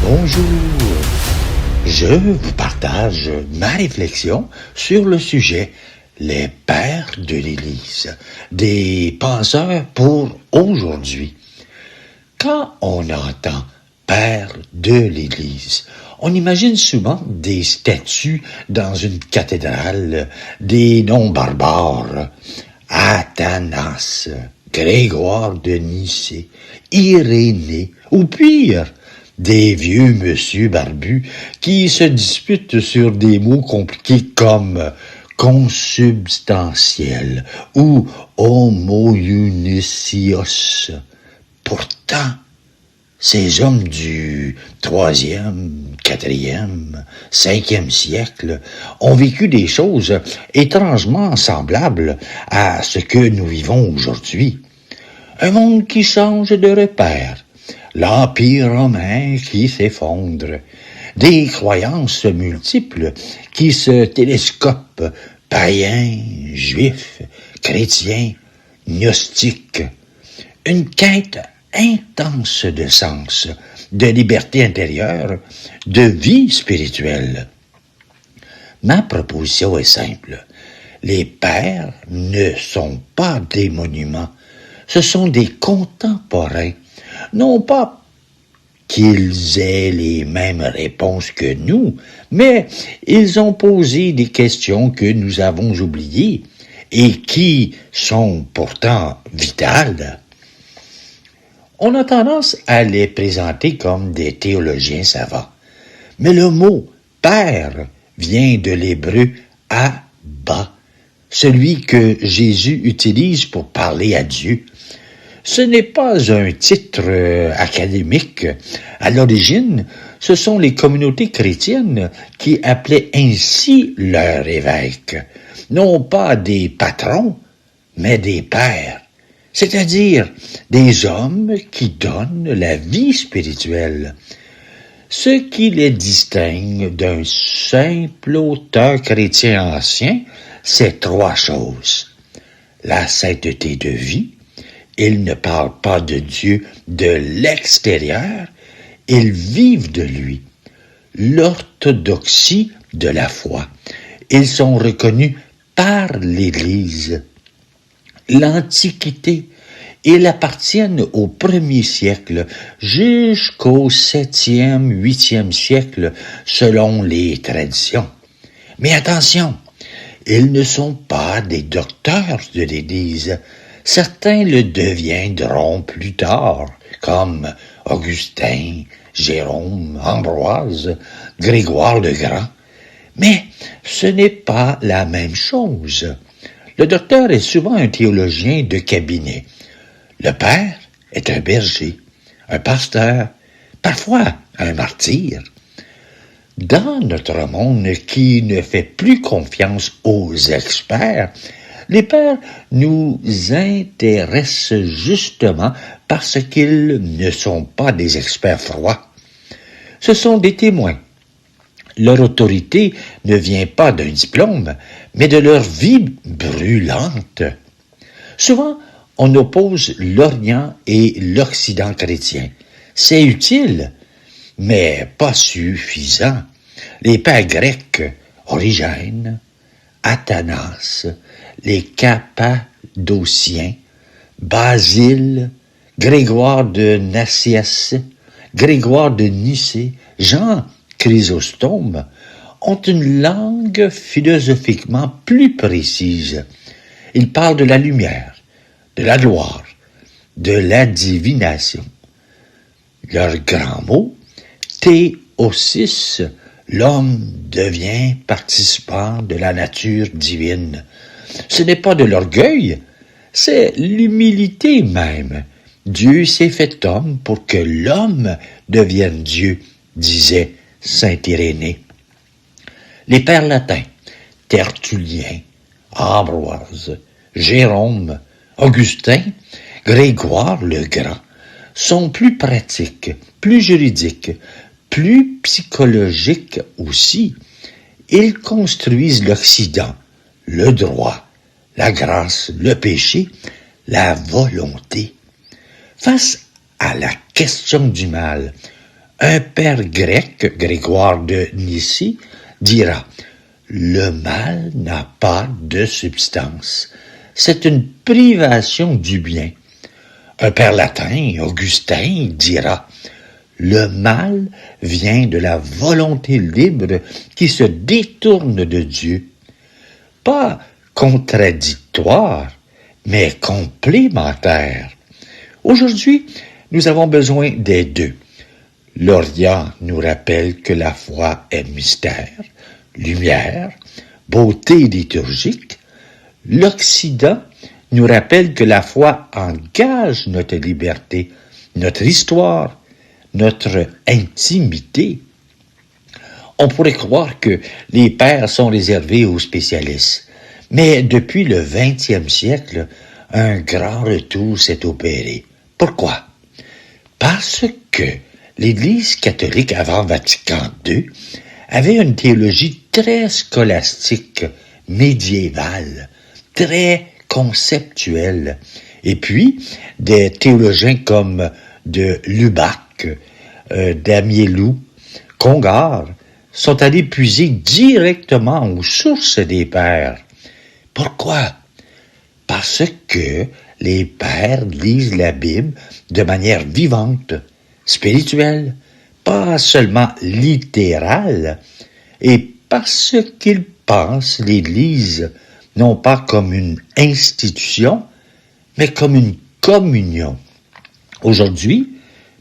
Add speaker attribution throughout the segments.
Speaker 1: Bonjour, je vous partage ma réflexion sur le sujet les pères de l'Église, des penseurs pour aujourd'hui. Quand on entend père de l'Église, on imagine souvent des statues dans une cathédrale, des noms barbares, Athanas, Grégoire de Nicée, Irénée, ou pire, des vieux monsieur barbus qui se disputent sur des mots compliqués comme consubstantiel ou homoiousios. Pourtant, ces hommes du 3e, 4e, 5e siècle ont vécu des choses étrangement semblables à ce que nous vivons aujourd'hui. Un monde qui change de repère, l'Empire romain qui s'effondre, des croyances multiples qui se télescopent, païens, juifs, chrétiens, gnostiques, une quête intense de sens, de liberté intérieure, de vie spirituelle. Ma proposition est simple. Les pères ne sont pas des monuments, ce sont des contemporains. Non pas qu'ils aient les mêmes réponses que nous, mais ils ont posé des questions que nous avons oubliées et qui sont pourtant vitales. On a tendance à les présenter comme des théologiens savants. Mais le mot « père » vient de l'hébreu « Abba », celui que Jésus utilise pour parler à Dieu. Ce n'est pas un titre académique. À l'origine, ce sont les communautés chrétiennes qui appelaient ainsi leurs évêques, non pas des patrons, mais des pères, c'est-à-dire des hommes qui donnent la vie spirituelle. Ce qui les distingue d'un simple auteur chrétien ancien, c'est trois choses. La sainteté de vie. Ils ne parlent pas de Dieu de l'extérieur, ils vivent de lui. L'orthodoxie de la foi. Ils sont reconnus par l'Église. L'Antiquité. Ils appartiennent au 1er siècle jusqu'au 7e, 8e siècle selon les traditions. Mais attention, ils ne sont pas des docteurs de l'Église. Certains le deviendront plus tard, comme Augustin, Jérôme, Ambroise, Grégoire le Grand. Mais ce n'est pas la même chose. Le docteur est souvent un théologien de cabinet. Le père est un berger, un pasteur, parfois un martyr. Dans notre monde qui ne fait plus confiance aux experts, les pères nous intéressent justement parce qu'ils ne sont pas des experts froids. Ce sont des témoins. Leur autorité ne vient pas d'un diplôme, mais de leur vie brûlante. Souvent, on oppose l'Orient et l'Occident chrétien. C'est utile, mais pas suffisant. Les pères grecs, Origène, Athanas, les Cappadociens, Basile, Grégoire de Nassias, Grégoire de Nicée, Jean Chrysostome, ont une langue philosophiquement plus précise. Ils parlent de la lumière, de la gloire, de la divination. Leur grand mot, théosis, l'homme devient participant de la nature divine. Ce n'est pas de l'orgueil, c'est l'humilité même. Dieu s'est fait homme pour que l'homme devienne Dieu, disait saint Irénée. Les pères latins, Tertullien, Ambroise, Jérôme, Augustin, Grégoire le Grand, sont plus pratiques, plus juridiques, plus psychologiques aussi. Ils construisent l'Occident, le droit, la grâce, le péché, la volonté. Face à la question du mal, Un père grec, Grégoire de Nysse, dira « Le mal n'a pas de substance. C'est une privation du bien. » Un père latin, Augustin, dira « Le mal vient de la volonté libre qui se détourne de Dieu. » Pas contradictoire, mais complémentaire. Aujourd'hui, nous avons besoin des deux. L'Orient nous rappelle que la foi est mystère, lumière, beauté liturgique. L'Occident nous rappelle que la foi engage notre liberté, notre histoire, notre intimité. On pourrait croire que les pères sont réservés aux spécialistes, mais depuis le 20e siècle, un grand retour s'est opéré. Pourquoi? Parce que l'Église catholique avant Vatican II avait une théologie très scolastique, médiévale, très conceptuelle. Et puis, des théologiens comme de Lubac, d'Amielou, Congar, sont allés puiser directement aux sources des pères. Pourquoi? Parce que les pères lisent la Bible de manière vivante, spirituelle, pas seulement littérale, et parce qu'ils pensent l'Église non pas comme une institution, mais comme une communion. Aujourd'hui,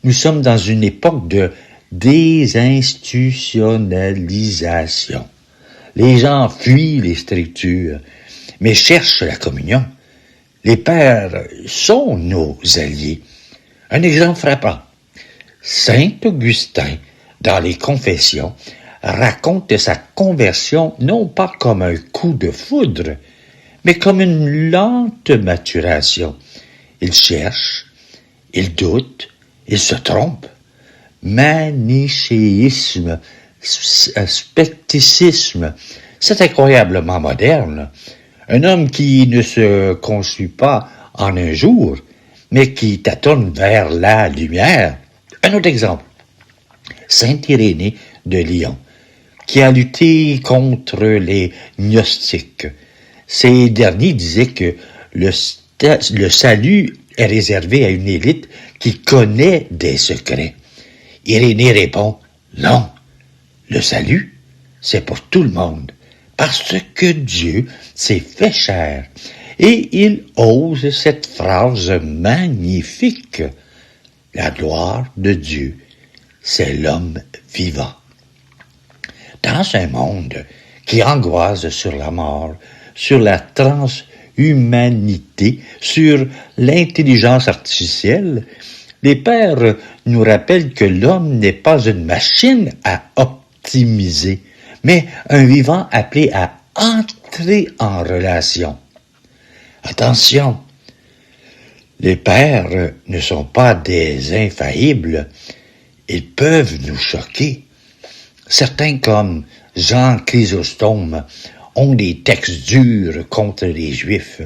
Speaker 1: nous sommes dans une époque de désinstitutionnalisation. Les gens fuient les structures, mais cherchent la communion. Les pères sont nos alliés. Un exemple frappant. Saint Augustin, dans les Confessions, raconte sa conversion non pas comme un coup de foudre, mais comme une lente maturation. Il cherche, il doute, il se trompe. Manichéisme, scepticisme, c'est incroyablement moderne. Un homme qui ne se construit pas en un jour, mais qui tâtonne vers la lumière. Un autre exemple, Saint Irénée de Lyon, qui a lutté contre les gnostiques. Ces derniers disaient que le salut est réservé à une élite qui connaît des secrets. Irénée répond « Non, le salut, c'est pour tout le monde, parce que Dieu s'est fait chair. » Et il ose cette phrase magnifique. La gloire de Dieu, c'est l'homme vivant. Dans un monde qui angoisse sur la mort, sur la transhumanité, sur l'intelligence artificielle, les pères nous rappellent que l'homme n'est pas une machine à optimiser, mais un vivant appelé à entrer en relation. Attention, les pères ne sont pas des infaillibles, ils peuvent nous choquer. Certains comme Jean Chrysostome ont des textes durs contre les Juifs.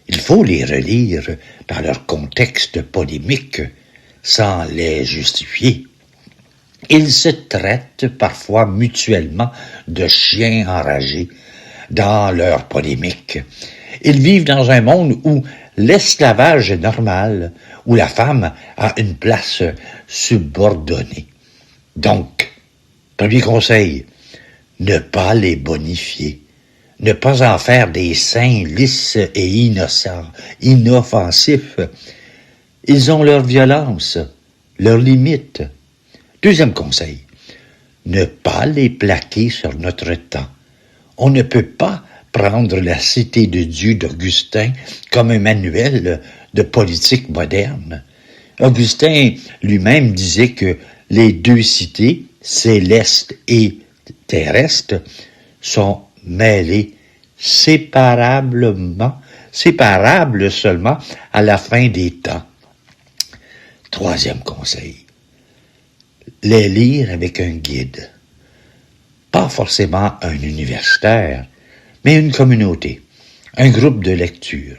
Speaker 1: Il faut les relire dans leur contexte polémique, sans les justifier. Ils se traitent parfois mutuellement de chiens enragés dans leur polémique. Ils vivent dans un monde où l'esclavage est normal, où la femme a une place subordonnée. Donc, premier conseil, ne pas les bonifier. Ne pas en faire des saints lisses et innocents, inoffensifs. Ils ont leur violence, leurs limites. Deuxième conseil, ne pas les plaquer sur notre temps. On ne peut pas prendre la cité de Dieu d'Augustin comme un manuel de politique moderne. Augustin lui-même disait que les deux cités, céleste et terrestre, sont mêlées séparables seulement à la fin des temps. Troisième conseil, les lire avec un guide. Pas forcément un universitaire, mais une communauté, un groupe de lecture.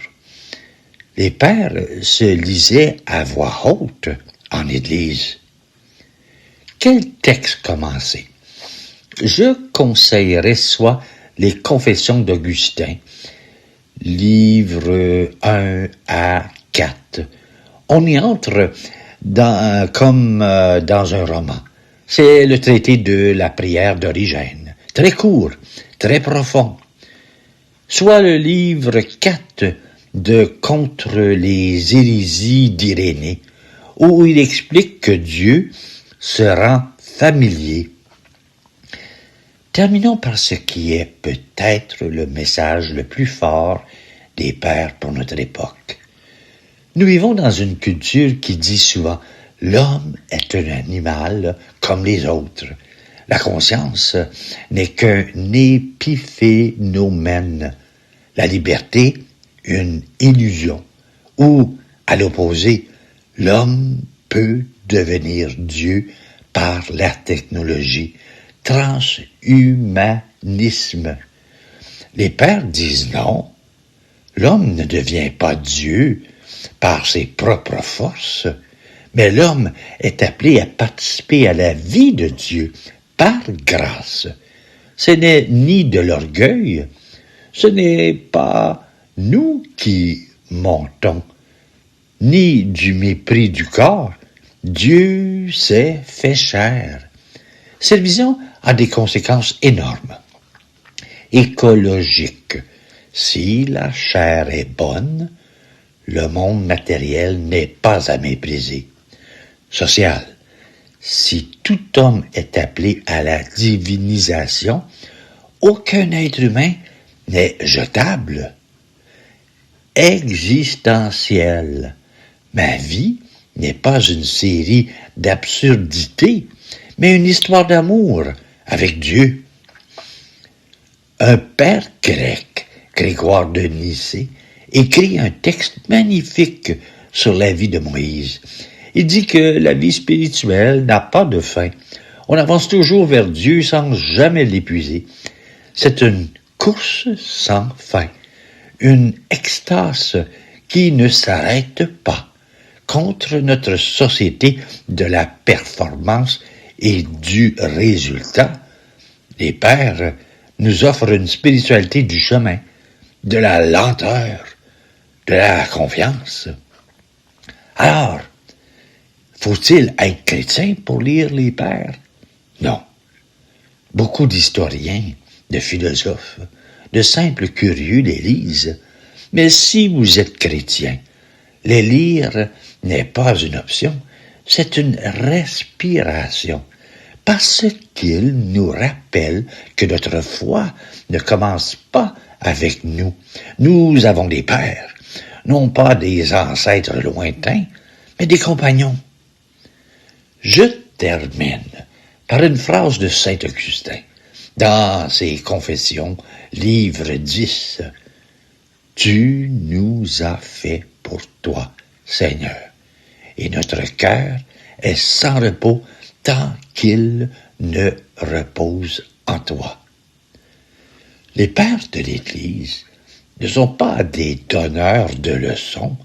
Speaker 1: Les pères se lisaient à voix haute en Église. quel texte commencer? Je conseillerais soit les Confessions d'Augustin, livre 1 à 4. On y entre comme dans un roman. C'est le traité de la prière d'Origène, très court, très profond. Soit le livre 4 de Contre les hérésies d'Irénée, où il explique que Dieu se rend familier. Terminons par ce qui est peut-être le message le plus fort des pères pour notre époque. Nous vivons dans une culture qui dit souvent « l'homme est un animal comme les autres ». La conscience n'est qu'un épiphénomène. La liberté, une illusion. Ou, à l'opposé, l'homme peut devenir Dieu par la technologie. Transhumanisme. Les pères disent non. L'homme ne devient pas Dieu par ses propres forces, mais l'homme est appelé à participer à la vie de Dieu par grâce. Ce n'est ni de l'orgueil, ce n'est pas nous qui montons, ni du mépris du corps. Dieu s'est fait chair. Cette vision a des conséquences énormes. Écologiques. Si la chair est bonne, le monde matériel n'est pas à mépriser. Social. Si tout homme est appelé à la divinisation, aucun être humain n'est jetable. Existentiel. Ma vie n'est pas une série d'absurdités, mais une histoire d'amour avec Dieu. Un père grec, Grégoire de Nicée, écrit un texte magnifique sur la vie de Moïse. Il dit que la vie spirituelle n'a pas de fin. On avance toujours vers Dieu sans jamais l'épuiser. C'est une course sans fin, une extase qui ne s'arrête pas contre notre société de la performance et du résultat. Les pères nous offrent une spiritualité du chemin, de la lenteur, de la confiance. Alors, faut-il être chrétien pour lire les pères? Non. Beaucoup d'historiens, de philosophes, de simples curieux les lisent. Mais si vous êtes chrétien, les lire n'est pas une option, c'est une respiration. Parce qu'ils nous rappellent que notre foi ne commence pas avec nous. Nous avons des pères, non pas des ancêtres lointains, mais des compagnons. Je termine par une phrase de saint Augustin, dans ses Confessions, livre 10. « Tu nous as fait pour toi, Seigneur, et notre cœur est sans repos tant qu'il ne repose en toi. » Les pères de l'Église ne sont pas des donneurs de leçons,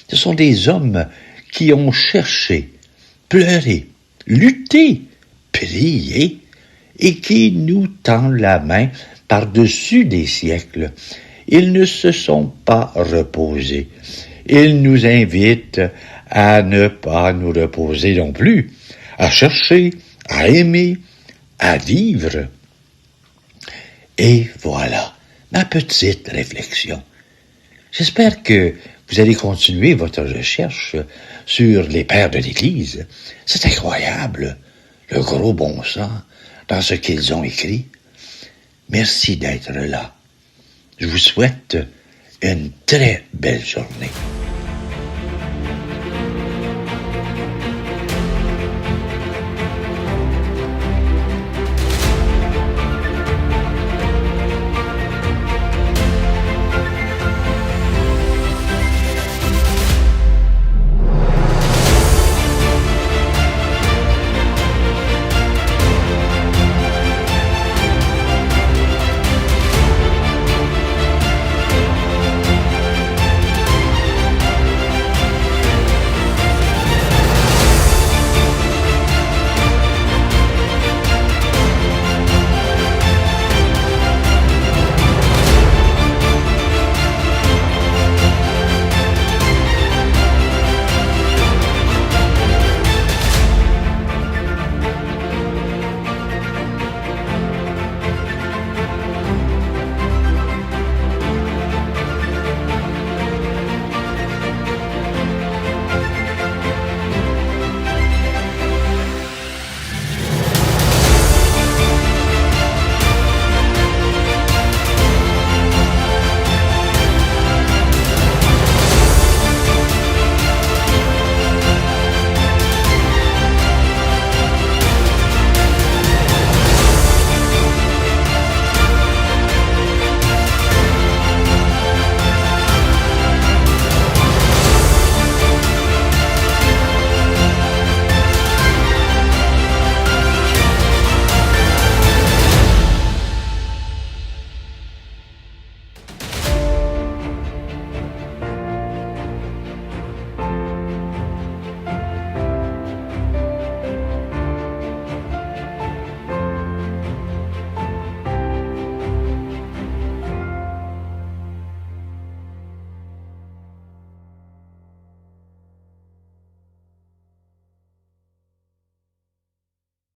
Speaker 1: ce sont des hommes qui ont cherché, pleuré, lutté, prié, et qui nous tendent la main par-dessus des siècles. Ils ne se sont pas reposés. Ils nous invitent à ne pas nous reposer non plus, à chercher, à aimer, à vivre. Et voilà ma petite réflexion. J'espère que vous allez continuer votre recherche sur les pères de l'Église. C'est incroyable, le gros bon sens dans ce qu'ils ont écrit. Merci d'être là. Je vous souhaite une très belle journée.